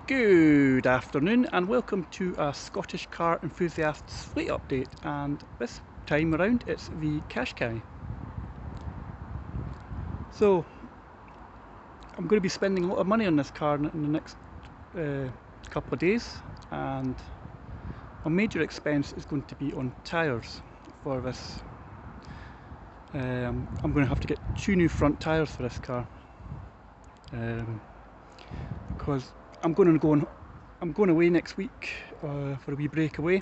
Good afternoon and welcome to a Scottish car enthusiast's fleet update, and this time around it's the Qashqai. So I'm going to be spending a lot of money on this car in the next couple of days, and a major expense is going to be on tyres for this. I'm going to have to get 2 new front tyres for this car because I'm going away next week for a wee break away,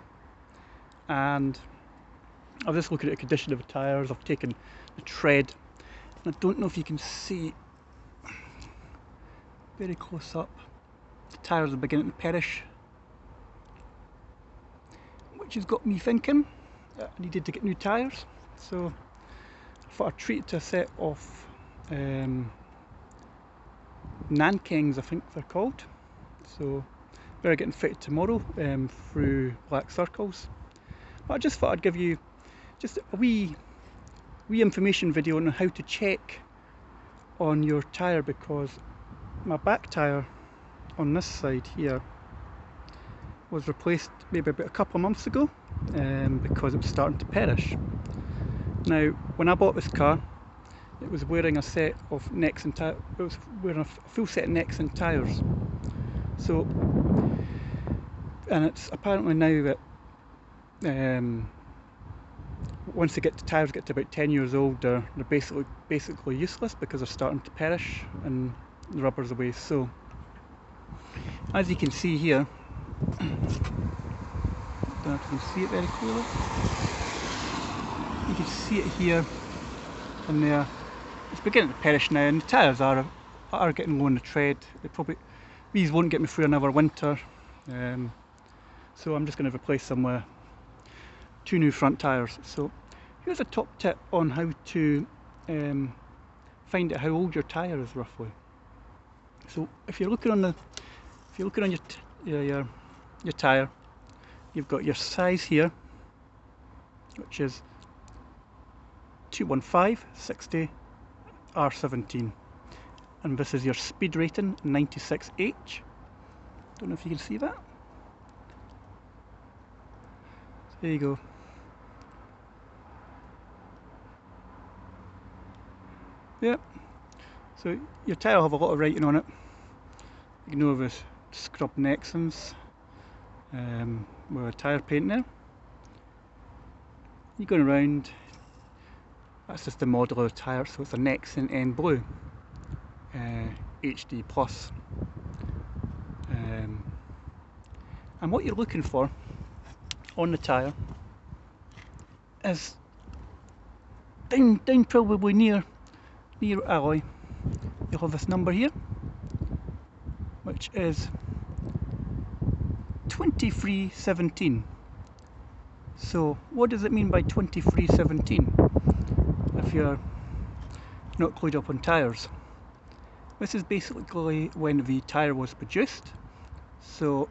and I've just looked at the condition of the tyres. I've taken the tread, and I don't know if you can see very close up, the tyres are beginning to perish, which has got me thinking that I needed to get new tyres. So I thought I'd treat it to a set of Nankings, I think they're called. So they're getting fitted tomorrow through Black Circles. But I just thought I'd give you just a wee information video on how to check on your tyre, because my back tyre on this side here was replaced maybe about a couple of months ago because it was starting to perish. Now, when I bought this car, it was wearing a set of Nexen tyres. It was wearing a full set of Nexen tyres. So, and it's apparently now that once the tyres get to about 10 years old, they're basically useless because they're starting to perish and the rubber's away. So, as you can see here, I don't know if you can see it very clearly. You can see it here and there. It's beginning to perish now, and the tyres are getting low on the tread. These won't get me through another winter, so I'm just going to replace them with 2 new front tyres. So here's a top tip on how to find out how old your tyre is roughly. So if you're looking on your tyre, you've got your size here, which is 215/60 R17, and this is your speed rating 96H. Don't know if you can see that. So there you go. Yep. So your tyre will have a lot of writing on it. Ignore the scrub Nexens with a tyre paint there. You're going around. That's just the model of the tyre, so it's a Nexen N Blue HD Plus. And what you're looking for on the tyre is down probably near alloy. You'll have this number here, which is 2317. So what does it mean by 2317 if you're not clued up on tyres? This is basically when the tyre was produced. So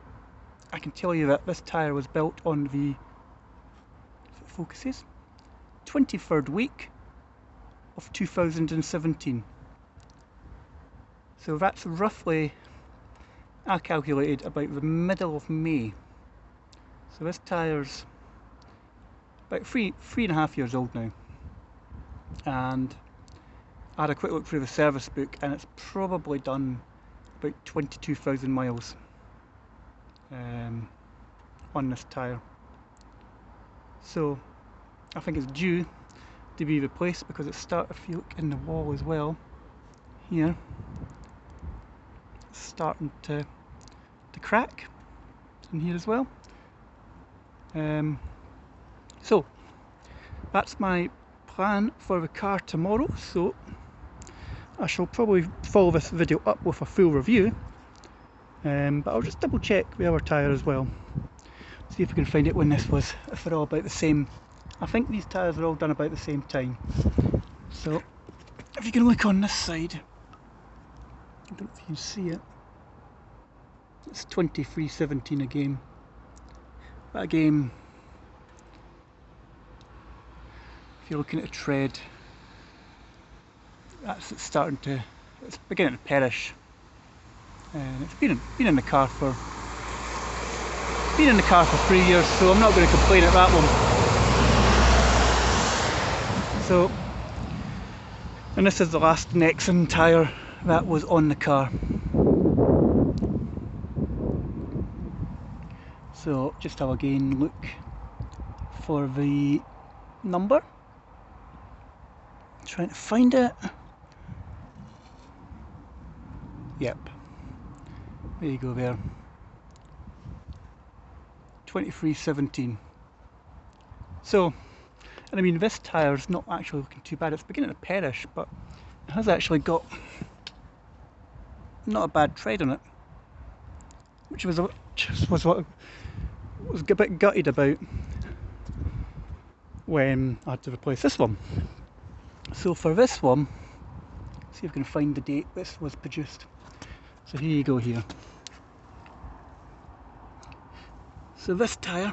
I can tell you that this tyre was built on the, if it focuses, 23rd week of 2017. So that's roughly, I calculated, about the middle of May. So this tyre's about three and a half years old now, and I had a quick look through the service book, and it's probably done about 22,000 miles on this tyre. So I think it's due to be replaced, because if you look in the wall as well here, it's starting to crack in here as well. So that's my plan for the car tomorrow. So I shall probably follow this video up with a full review, but I'll just double check the other tyre as well, see if we can find it when this was, if they're all about the same. I think these tyres are all done about the same time. So if you can look on this side, I don't know if you can see it, it's 2317 again. But again, if you're looking at a tread, it's beginning to perish. and it's been in the car for 3 years, so I'm not going to complain at that one. So, and this is the last Nexen tyre that was on the car. So just have again look for the number, trying to find it. Yep, there you go there, 2317. So, and I mean, this tyre is not actually looking too bad. It's beginning to perish, but it has actually got not a bad tread on it, which was what I was a bit gutted about when I had to replace this one. So for this one, see if I can find the date this was produced. So here you go here. So this tyre,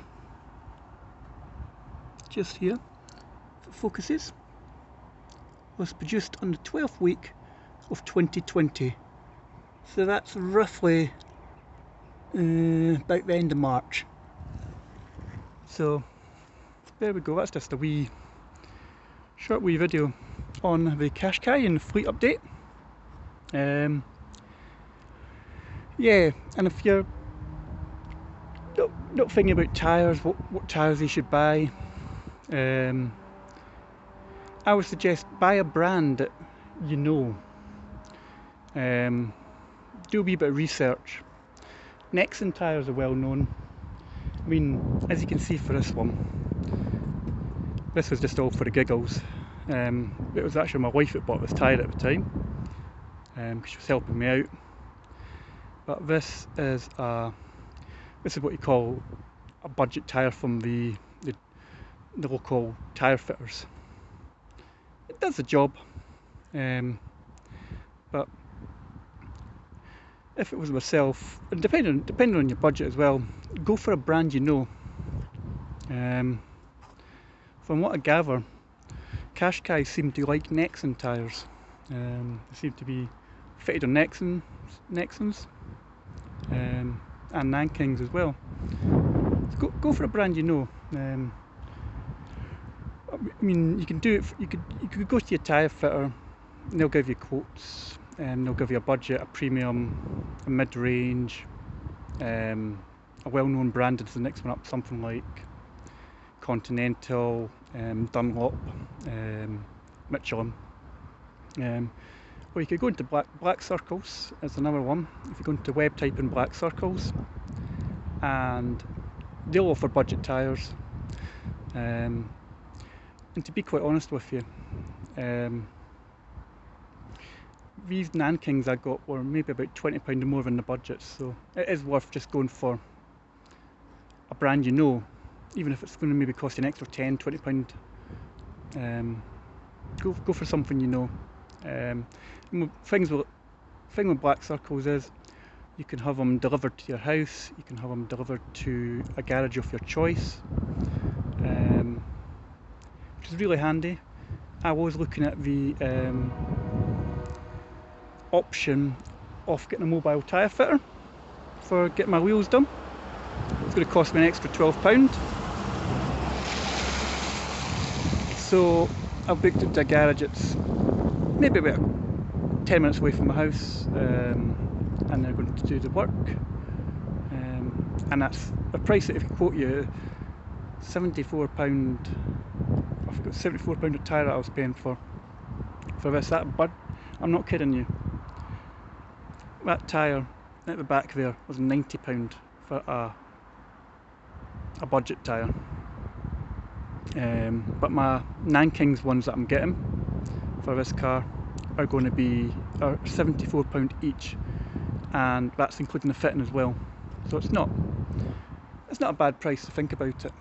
just here, if it focuses, was produced on the 12th week of 2020. So that's roughly about the end of March. So there we go, that's just a short wee video on the Qashqai and the fleet update. Yeah, and if you're not thinking about tyres, what tyres you should buy, I would suggest buy a brand that you know. Do a wee bit of research. Nexen tyres are well known. I mean, as you can see for this one, this was just all for the giggles. It was actually my wife that bought this tyre at the time, because she was helping me out. But this is what you call a budget tyre from the local tyre fitters. It does the job, but if it was myself, and depending on your budget as well, go for a brand you know. From what I gather, Qashqai seem to like Nexen tyres. They seem to be fitted on Nexens, and Nankings as well. So go for a brand you know. I mean, you can do it. You could go to your tyre fitter, and they'll give you quotes, and they'll give you a budget, a premium, a mid-range, a well-known brand is the next one up, something like Continental, Dunlop, Michelin. Or you could go into black circles as another one. If you go into web type in black circles, and they'll offer budget tyres. And to be quite honest with you, these Nankings I got were maybe about £20 more than the budget, so it is worth just going for a brand you know, even if it's going to maybe cost you an extra £10–20. Go for something you know. Thing with black circles is you can have them delivered to your house, you can have them delivered to a garage of your choice, which is really handy. I was looking at the option of getting a mobile tyre fitter for getting my wheels done. It's going to cost me an extra £12. So I booked it to a garage. It's maybe about 10 minutes away from my house, and they're going to do the work, and that's a price that if you quote you £74, I forgot, £74 a tyre that I was paying for this. But I'm not kidding you, that tyre at the back there was £90 for a budget tyre. But my Nankings ones that I'm getting for this car are going to be £74 each, and that's including the fitting as well. So it's not a bad price to think about it.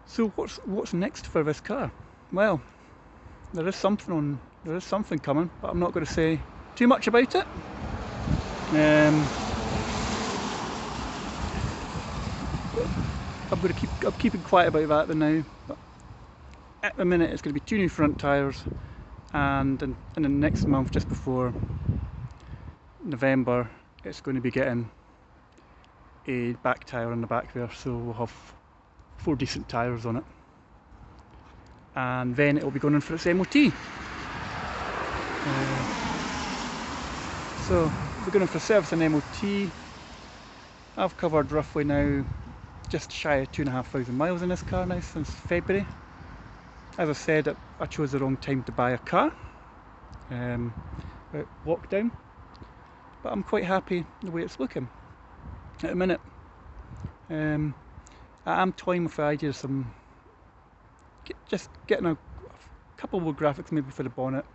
So what's next for this car? Well, there is something coming, but I'm not going to say too much about it. I'm keeping quiet about that now. But at the minute, it's going to be 2 new front tyres and in the next month, just before November, it's going to be getting a back tyre on the back there, so we'll have 4 decent tyres on it, and then it will be going in for its MOT. So we're going in for service and MOT. I've covered roughly now just shy of 2,500 miles in this car now since February. As I said, I chose the wrong time to buy a car, lockdown, but I'm quite happy the way it's looking at the minute. I am toying with the idea of just getting a couple more graphics maybe for the bonnet,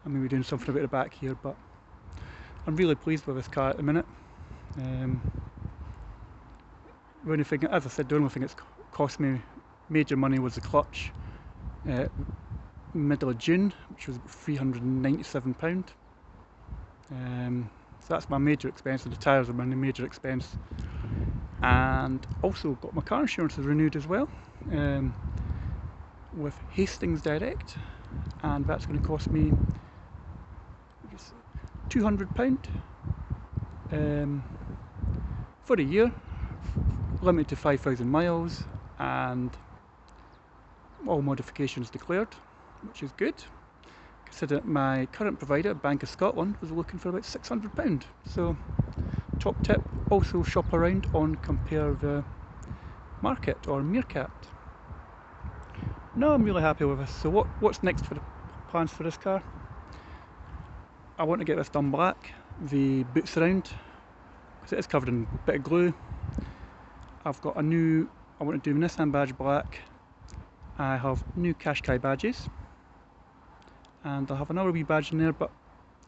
and maybe doing something about the back here, but I'm really pleased with this car at the minute. The only thing, as I said, the only thing it's cost me major money was the clutch. Middle of June, which was about £397. So that's my major expense, and the tyres are my major expense. And also got my car insurance renewed as well, with Hastings Direct, and that's going to cost me £200 for a year, limited to 5,000 miles, and all modifications declared, which is good, considering my current provider, Bank of Scotland, was looking for about £600. So top tip, also shop around on Compare the Market or Meerkat. No, I'm really happy with this. So what's next for the plans for this car? I want to get this done black, the boots around, because it is covered in a bit of glue. I've got I want to do Nissan badge black. I have new Qashqai badges, and I'll have another wee badge in there, but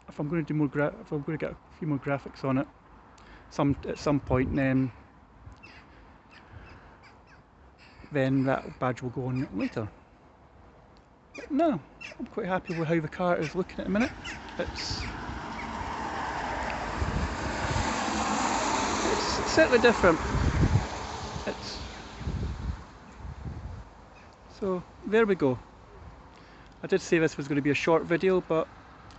if I'm going to do more if I'm going to get a few more graphics on it at some point, then that badge will go on later. But no, I'm quite happy with how the car is looking at the minute. It's certainly different. So there we go. I did say this was going to be a short video, but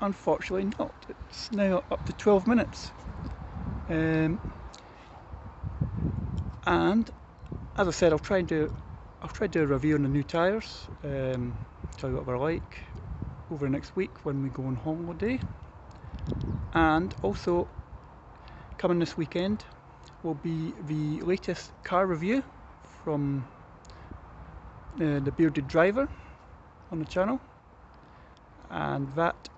unfortunately not. It's now up to 12 minutes. And as I said, I'll try and do a review on the new tyres, tell you what they're like over the next week when we go on holiday. And also coming this weekend will be the latest car review from the Bearded Driver on the channel, and that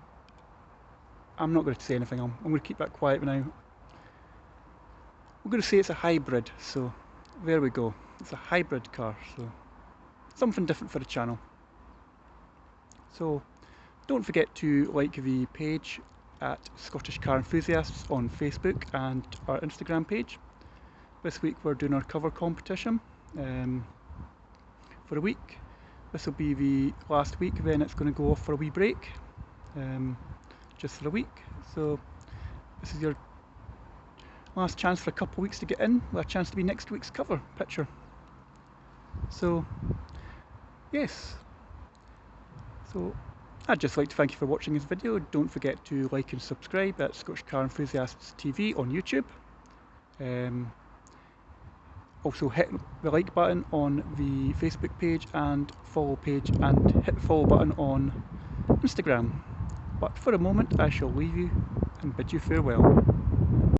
I'm not going to say anything on. I'm going to keep that quiet now. We're going to say it's a hybrid, so there we go. It's a hybrid car, so something different for the channel. So don't forget to like the page at Scottish Car Enthusiasts on Facebook and our Instagram page. This week we're doing our cover competition for a week. This will be the last week, then it's going to go off for a wee break, just for a week. So this is your last chance for a couple of weeks to get in, with a chance to be next week's cover picture. So yes, so I'd just like to thank you for watching this video. Don't forget to like and subscribe at Scottish Car Enthusiasts TV on YouTube. Also hit the like button on the Facebook page and follow page, and hit the follow button on Instagram. But for a moment I shall leave you and bid you farewell.